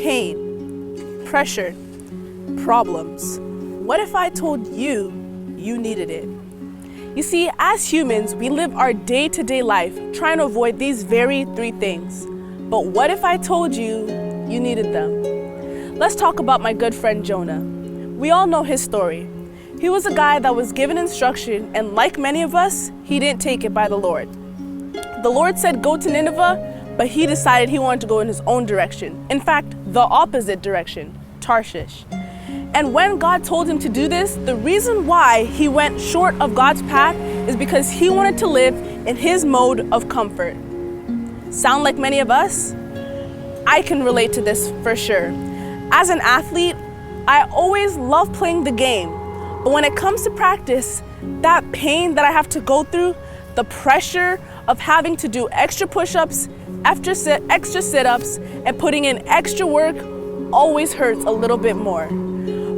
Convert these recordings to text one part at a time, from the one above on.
pain, pressure, problems. What if I told you needed it? You see, as humans, we live our day-to-day life trying to avoid these very three things. But what if I told you needed them? Let's talk about my good friend Jonah. We all know his story. He was a guy that was given instruction, and like many of us, he didn't take it by the Lord. The Lord said go to Nineveh, but he decided he wanted to go in his own direction. In fact, the opposite direction, Tarshish. And when God told him to do this, the reason why he went short of God's path is because he wanted to live in his mode of comfort. Sound like many of us? I can relate to this for sure. As an athlete, I always love playing the game. But when it comes to practice, that pain that I have to go through, the pressure of having to do extra push-ups, extra sit-ups, and putting in extra work always hurts a little bit more.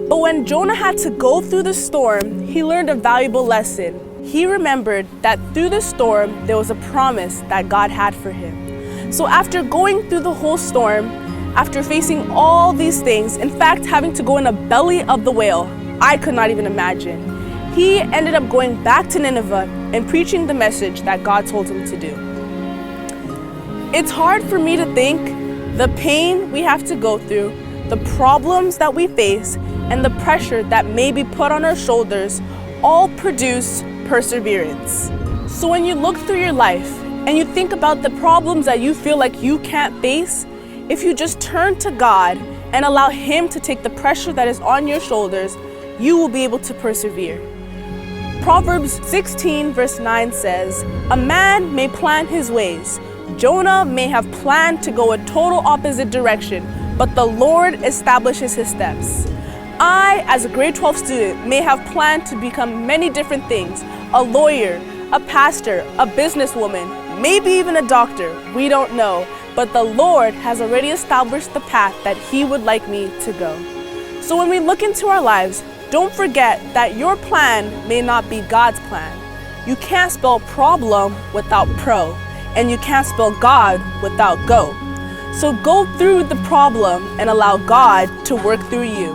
But when Jonah had to go through the storm, he learned a valuable lesson. He remembered that through the storm, there was a promise that God had for him. So after going through the whole storm, after facing all these things, in fact, having to go in the belly of the whale, I could not even imagine, he ended up going back to Nineveh and preaching the message that God told him to do. It's hard for me to think the pain we have to go through, the problems that we face, and the pressure that may be put on our shoulders all produce perseverance. So when you look through your life and you think about the problems that you feel like you can't face, if you just turn to God and allow Him to take the pressure that is on your shoulders, you will be able to persevere. Proverbs 16 verse 9 says, "A man may plan his ways. Jonah may have planned to go a total opposite direction, but the Lord establishes his steps." I, as a grade 12 student, may have planned to become many different things: a lawyer, a pastor, a businesswoman, maybe even a doctor. We don't know. But the Lord has already established the path that He would like me to go. So when we look into our lives, don't forget that your plan may not be God's plan. You can't spell problem without pro, and you can't spell God without go. So go through the problem and allow God to work through you.